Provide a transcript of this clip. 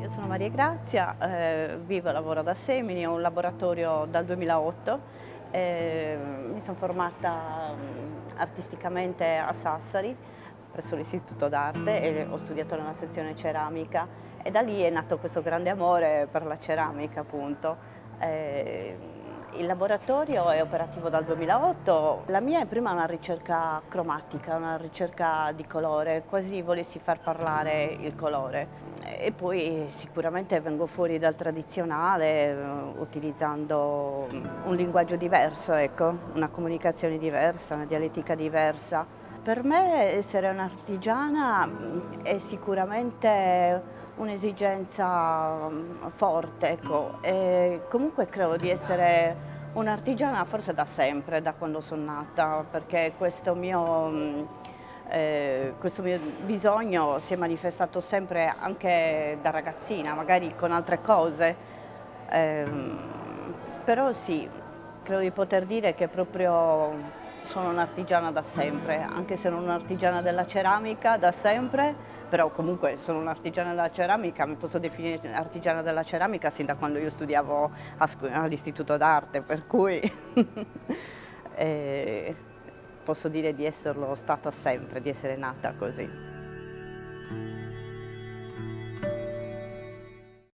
Io sono Maria Grazia, vivo e lavoro ad Assemini, ho un laboratorio dal 2008, mi sono formata artisticamente a Sassari, presso l'Istituto d'Arte, e ho studiato nella sezione ceramica e da lì è nato questo grande amore per la ceramica, appunto. Il laboratorio è operativo dal 2008, la mia è prima una ricerca cromatica, una ricerca di colore, quasi volessi far parlare il colore. E poi sicuramente vengo fuori dal tradizionale, utilizzando un linguaggio diverso, ecco, una comunicazione diversa, una dialettica diversa. Per me essere un'artigiana è sicuramente un'esigenza forte, ecco, e comunque credo di essere un'artigiana forse da sempre, da quando sono nata, perché questo mio bisogno si è manifestato sempre anche da ragazzina, magari con altre cose, Ehm, però sì, credo di poter dire che proprio sono un'artigiana da sempre, anche se non un'artigiana della ceramica da sempre, però comunque sono un'artigiana della ceramica, mi posso definire artigiana della ceramica sin da quando io studiavo all'Istituto d'Arte, per cui eh, posso dire di esserlo stata sempre, di essere nata così.